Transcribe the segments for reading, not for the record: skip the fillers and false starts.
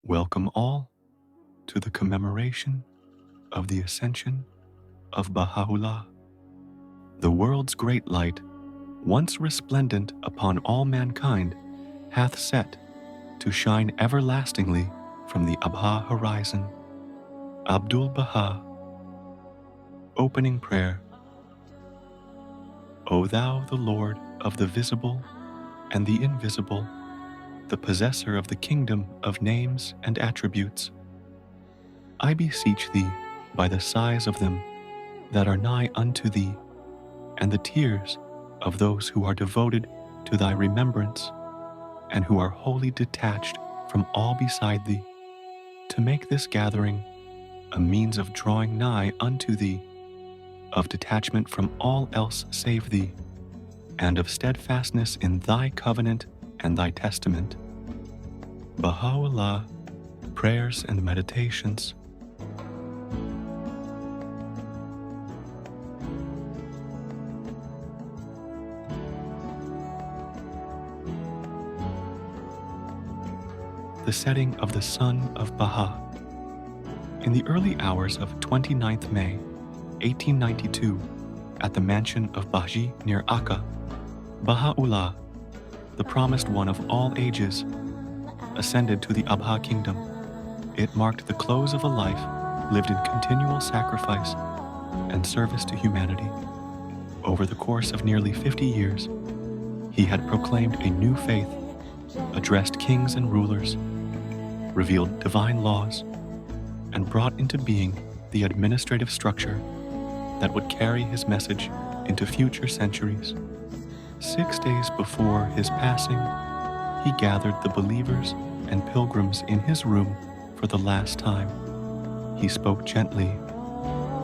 Welcome all to the commemoration of the Ascension of Baha'u'lláh. The world's great light, once resplendent upon all mankind, hath set to shine everlastingly from the Abhá horizon. Abdu'l-Bahá. Opening Prayer. O Thou, the Lord of the visible and the invisible, the possessor of the kingdom of names and attributes, I beseech Thee by the sighs of them that are nigh unto Thee, and the tears of those who are devoted to Thy remembrance, and who are wholly detached from all beside Thee, to make this gathering a means of drawing nigh unto Thee, of detachment from all else save Thee, and of steadfastness in Thy covenant and Thy testament. Baha'u'lláh, Prayers and Meditations. The setting of the sun of Bahá. In the early hours of 29th May, 1892, at the Mansion of Bahjí near Akká, Baha'u'lláh, the promised one of all ages, ascended to the Abhá Kingdom. It marked the close of a life lived in continual sacrifice and service to humanity. Over the course of nearly 50 years, he had proclaimed a new faith, addressed kings and rulers, revealed divine laws, and brought into being the administrative structure that would carry his message into future centuries. 6 days before his passing, he gathered the believers and pilgrims in his room for the last time. He spoke gently,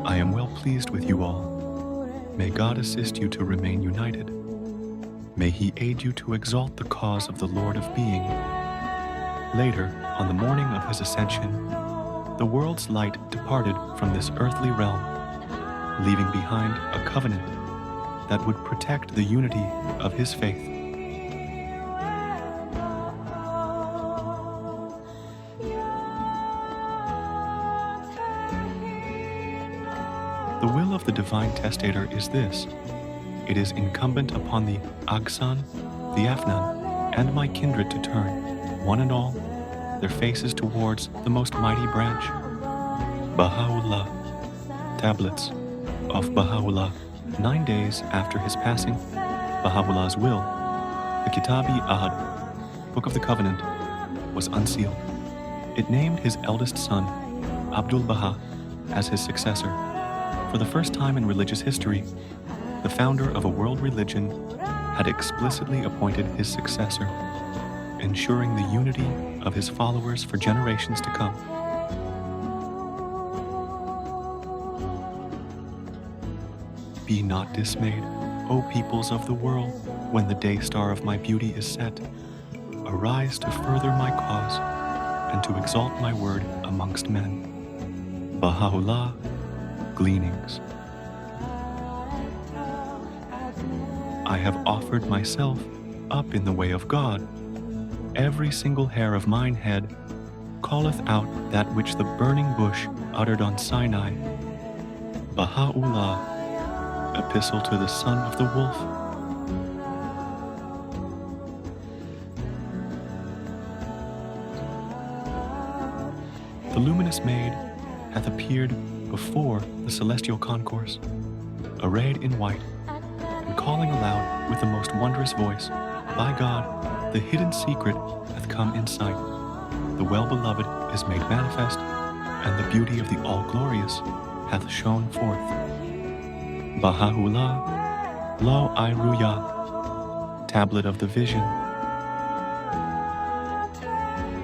I am well pleased with you all. May God assist you to remain united. May He aid you to exalt the cause of the Lord of Being. Later, on the morning of his ascension, the world's light departed from this earthly realm, leaving behind a covenant that would protect the unity of his faith. The will of the divine testator is this: it is incumbent upon the Agsan, the Afnan, and my kindred to turn, one and all, their faces towards the most mighty branch. Baha'u'lláh. Tablets of Baha'u'lláh. 9 days after his passing, Baha'u'llah's will, the Kitab-i-Ahad, Book of the Covenant, was unsealed. It named his eldest son, Abdu'l-Bahá, as his successor. For the first time in religious history, the founder of a world religion had explicitly appointed his successor, ensuring the unity of his followers for generations to come. Be not dismayed, O peoples of the world, when the day star of my beauty is set. Arise to further my cause and to exalt my word amongst men. Baha'u'lláh, Gleanings. I have offered myself up in the way of God. Every single hair of mine head calleth out that which the burning bush uttered on Sinai. Baha'u'lláh, Epistle to the Son of the Wolf. The luminous maid hath appeared before the celestial concourse, arrayed in white, and calling aloud with the most wondrous voice, By God, the hidden secret hath come in sight. The well-beloved is made manifest, and the beauty of the all-glorious hath shone forth. Baha'u'lláh, Lo-i-Ru'yah, Tablet of the Vision.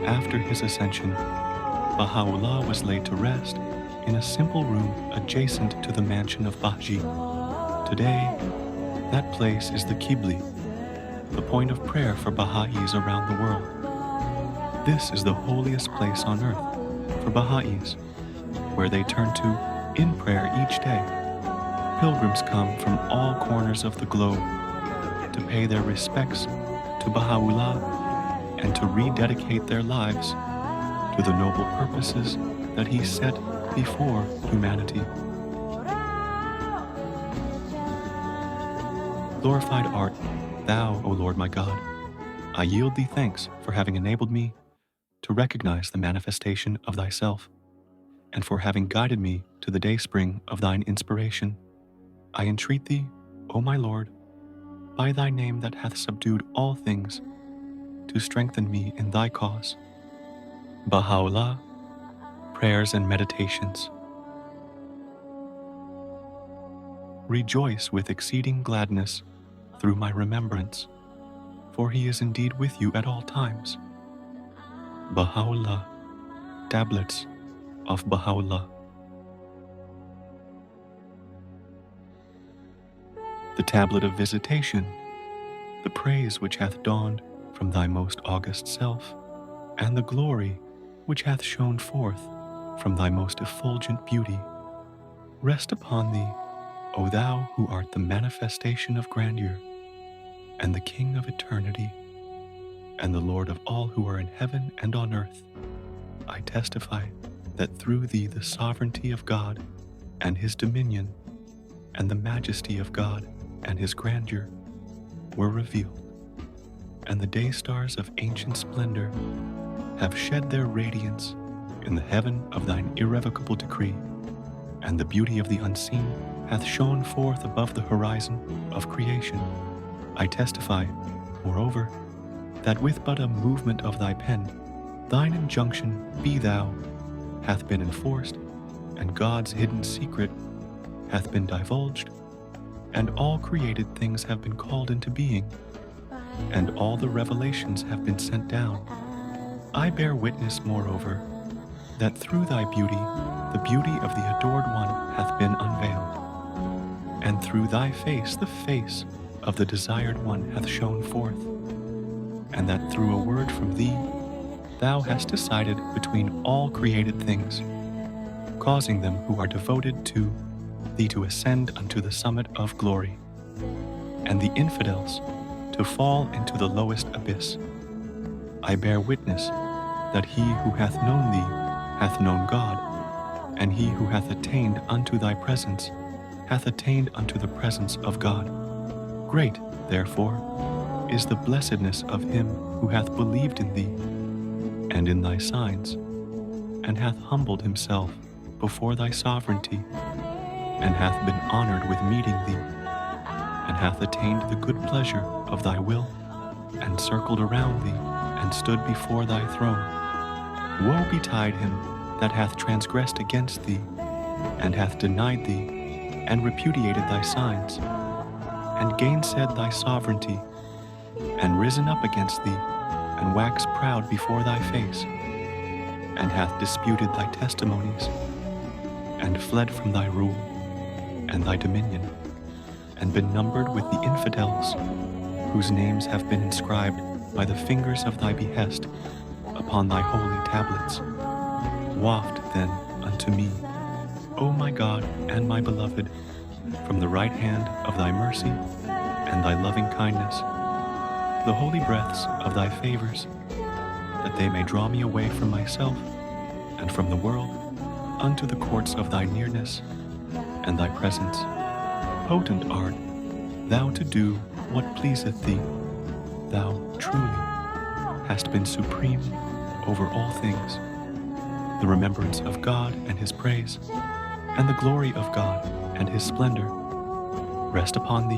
After his ascension, Baha'u'lláh was laid to rest in a simple room adjacent to the Mansion of Bahjí. Today, that place is the Qibli, the point of prayer for Baha'is around the world. This is the holiest place on earth for Baha'is, where they turn to in prayer each day. Pilgrims come from all corners of the globe to pay their respects to Baha'u'lláh and to rededicate their lives to to the noble purposes that He set before humanity. Glorified art Thou, O Lord my God. I yield Thee thanks for having enabled me to recognize the manifestation of Thyself, and for having guided me to the dayspring of Thine inspiration. I entreat Thee, O my Lord, by Thy name that hath subdued all things, to strengthen me in Thy cause. Baha'u'lláh, Prayers and Meditations. Rejoice with exceeding gladness through my remembrance, for He is indeed with you at all times. Baha'u'lláh, Tablets of Baha'u'lláh. The tablet of visitation, the praise which hath dawned from Thy most august self, and the glory which hath shone forth from Thy most effulgent beauty, rest upon Thee, O Thou who art the manifestation of grandeur, and the King of eternity, and the Lord of all who are in heaven and on earth. I testify that through Thee the sovereignty of God and His dominion, and the majesty of God and His grandeur were revealed, and the day stars of ancient splendor have shed their radiance in the heaven of Thine irrevocable decree, and the beauty of the unseen hath shone forth above the horizon of creation. I testify, moreover, that with but a movement of Thy pen, Thine injunction, Be Thou, hath been enforced, and God's hidden secret hath been divulged, and all created things have been called into being, and all the revelations have been sent down. I bear witness, moreover, that through Thy beauty, the beauty of the adored one hath been unveiled, and through Thy face, the face of the desired one hath shone forth, and that through a word from Thee, Thou hast decided between all created things, causing them who are devoted to Thee to ascend unto the summit of glory, and the infidels to fall into the lowest abyss. I bear witness that he who hath known Thee hath known God, and he who hath attained unto Thy presence hath attained unto the presence of God. Great, therefore, is the blessedness of him who hath believed in Thee, and in Thy signs, and hath humbled himself before Thy sovereignty, and hath been honored with meeting Thee, and hath attained the good pleasure of Thy will, and circled around Thee, and stood before Thy throne. Woe betide him that hath transgressed against Thee, and hath denied Thee, and repudiated Thy signs, and gainsaid Thy sovereignty, and risen up against Thee, and waxed proud before Thy face, and hath disputed Thy testimonies, and fled from Thy rule and Thy dominion, and been numbered with the infidels, whose names have been inscribed by the fingers of Thy behest upon Thy holy tablets. Waft then unto me, O my God and my beloved, from the right hand of Thy mercy and Thy loving kindness, the holy breaths of Thy favors, that they may draw me away from myself and from the world unto the courts of Thy nearness and Thy presence. Potent art Thou to do what pleaseth Thee. Thou truly hast been supreme over all things. The remembrance of God and His praise, and the glory of God and His splendor, rest upon Thee,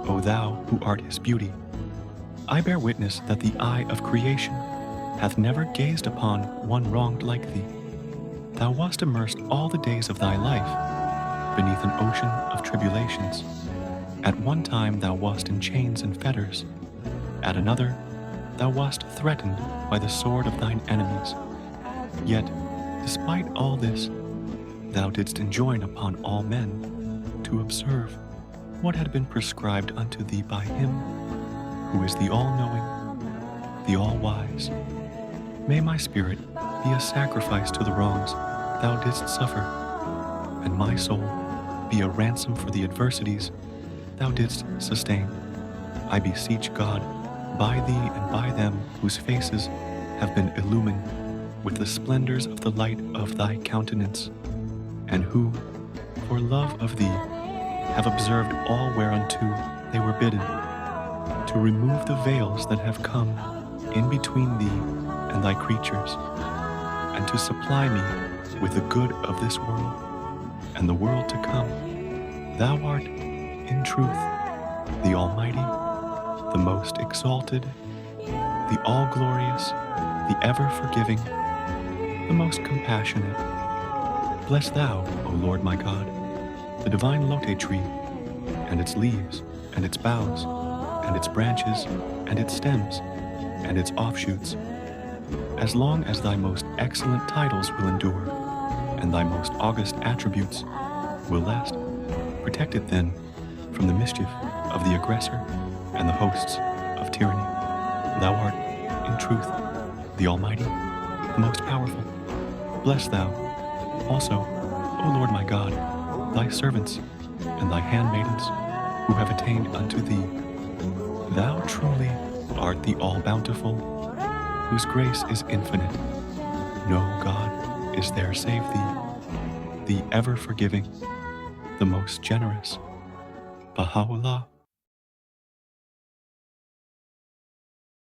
O Thou who art His beauty. I bear witness that the eye of creation hath never gazed upon one wronged like Thee. Thou wast immersed all the days of Thy life beneath an ocean of tribulations. At one time Thou wast in chains and fetters. At another, Thou wast threatened by the sword of Thine enemies. Yet, despite all this, Thou didst enjoin upon all men to observe what had been prescribed unto Thee by Him who is the all-knowing, the all-wise. May my spirit be a sacrifice to the wrongs Thou didst suffer, and my soul be a ransom for the adversities Thou didst sustain. I beseech God, by Thee and by them whose faces have been illumined with the splendors of the light of thy countenance, and who, for love of thee, have observed all whereunto they were bidden, to remove the veils that have come in between thee and thy creatures, and to supply me with the good of this world and the world to come. Thou art, in truth, the Almighty, the most exalted, the all-glorious, the ever-forgiving, the most compassionate. Bless thou, O Lord my God, the divine lote tree, and its leaves, and its boughs, and its branches, and its stems, and its offshoots, as long as thy most excellent titles will endure, and thy most august attributes will last. Protect it then from the mischief of the aggressor and the hosts of tyranny. Thou art, in truth, the Almighty, the most powerful. Bless thou also, O Lord my God, thy servants and thy handmaidens who have attained unto thee. Thou truly art the all-bountiful, whose grace is infinite. No God is there save thee, the ever-forgiving, the most generous. Baha'u'llah.